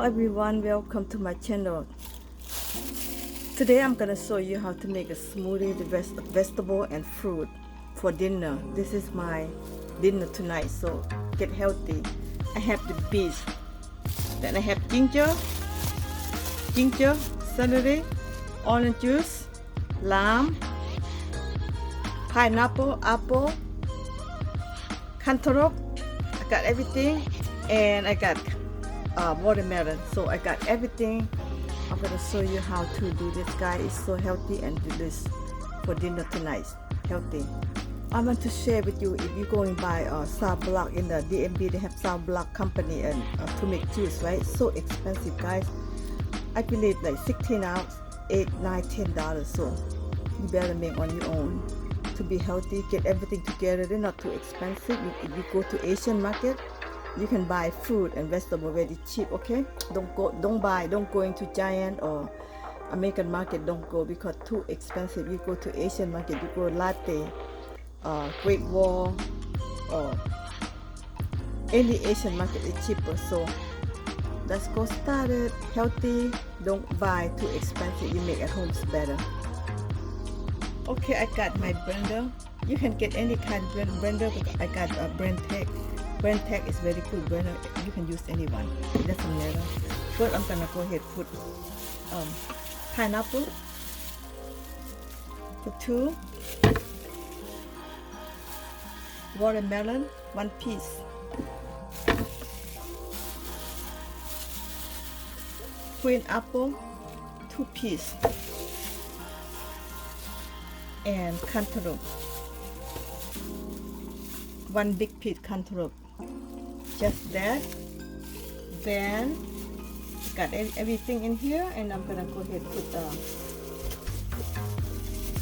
everyone, welcome to my channel. Today I'm gonna show you how to make a smoothie with vegetable and fruit for dinner. This is my dinner tonight, so get healthy. I have the beets, then I have ginger, celery, orange juice, lime, pineapple, apple, cantaloupe. I got everything, and I got watermelon. So I got everything. I'm gonna show you how to do this, guy. It's so healthy and delicious for dinner tonight. Healthy. I want to share with you, if you go and buy South Block in the DMB, they have South Block company and to make juice, right? So expensive, guys. I believe like 16 ounce, $8, $9, $10. So you better make on your own to be healthy. Get everything together. They're not too expensive. If you go to Asian market, you can buy fruit and vegetable very cheap. Okay, don't go into Giant or American market. Don't go because too expensive. You go to Asian market, you go Latte, Great Wall, or any Asian market is cheaper. So let's go started. Healthy. Don't buy too expensive. You make at home is better. Okay, I got my blender. You can get any kind of blender. I got a Brentec. Brentec is very good blender. You can use any one. It doesn't matter. First, I'm gonna go ahead put pineapple. Put 2. Watermelon, 1 piece. Green apple, 2 pieces. And cantaloupe, 1 big piece cantaloupe. Just that. Then got everything in here, and I'm gonna go ahead and put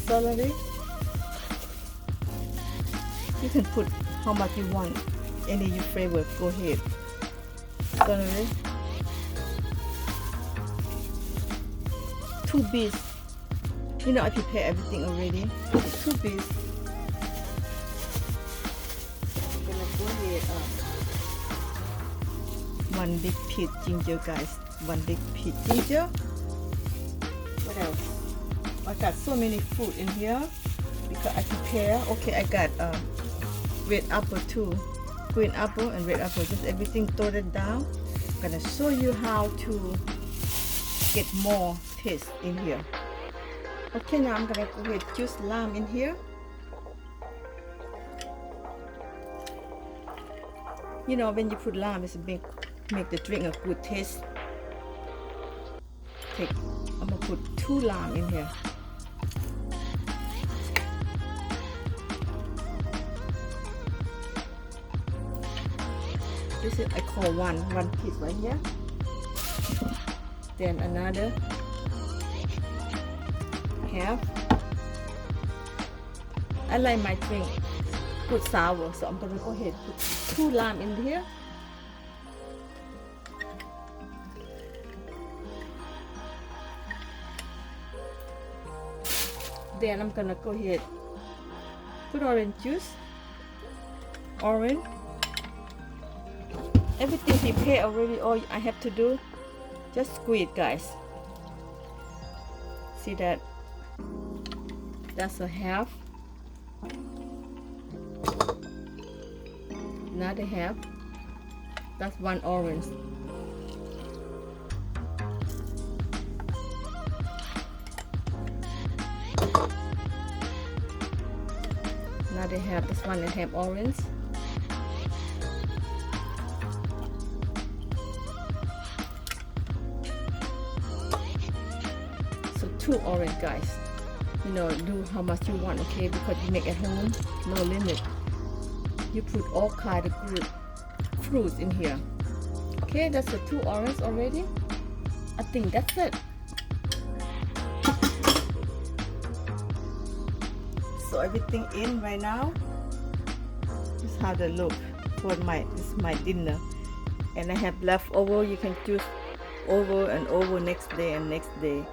celery. You can put how much you want, any your favorite. Go ahead. Celery, 2 beets. You know, I prepare everything already. 2 beets. I'm gonna go ahead. 1 big piece ginger, guys. 1 big piece ginger. What else? I got so many food in here because I prepare. Okay, I got red apple too. Green apple and red apple. Just everything sorted down. I'm gonna show you how to get more taste in here. Okay, now I'm gonna go ahead and juice lime in here. You know, when you put lime, it's make the drink a good taste. I'm gonna put 2 lime in here. This is I call one piece right here. Then another half. I like my drink good sour, so I'm gonna go ahead and put 2 lime in here. Then I'm gonna go ahead put orange juice. Orange. Everything prepared already. All I have to do, just squeeze, guys. See that? That's a half. Another half. That's 1 orange. Another half. That's 1.5 orange. So 2 orange, guys. You know, do how much you want, okay? Because you make at home, no limit. You put all kind of good fruits in here. Okay, that's the 2 orange already. I think that's it. So everything in right now. This is how they look for this is my dinner. And I have leftover. You can choose over and over next day and next day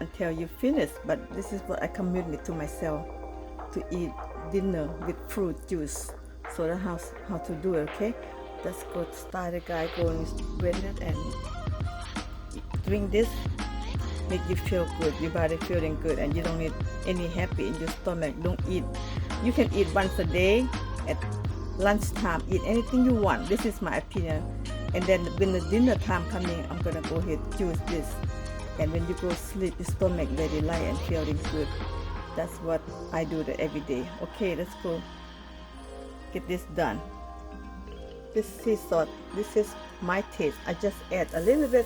until you finish. But this is what I commit to myself, to eat dinner with fruit juice. So that's how to do it. Okay, let's go start. The guy going blend it and drink this, make you feel good, your body feeling good, and you don't need any happy in your stomach. Don't eat. You can eat once a day at lunchtime. Eat anything you want. This is my opinion. And then when the dinner time coming, I'm gonna go ahead choose this. And when you go sleep, your stomach very light and feeling good. That's what I do every day. Okay, let's go get this done. This sea salt, this is my taste. I just add a little bit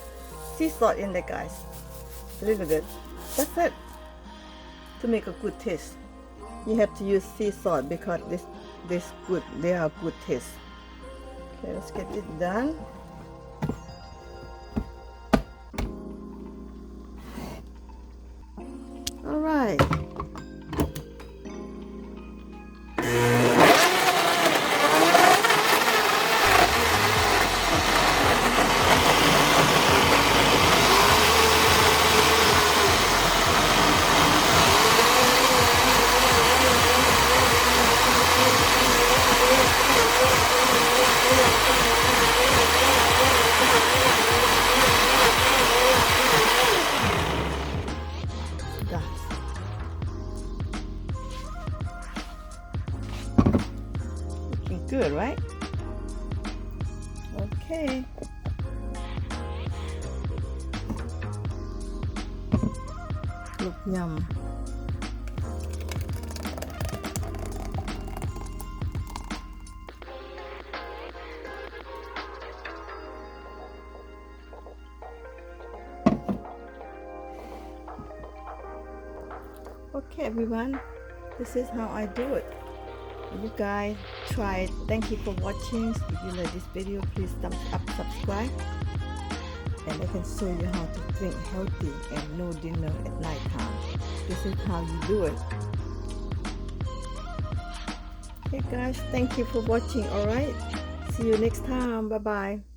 sea salt in there, guys. A little bit. That's it. To make a good taste, you have to use sea salt because this good. They are good taste. Okay, let's get it done. All right. Looking good, right? Okay. Look yum. Okay, everyone, this is how I do it. You guys try it. Thank you for watching. If you like this video, please thumbs up, subscribe, and I can show you how to drink healthy and no dinner at night time. This is how you do it. Okay guys, thank you for watching. All right, see you next time. Bye bye.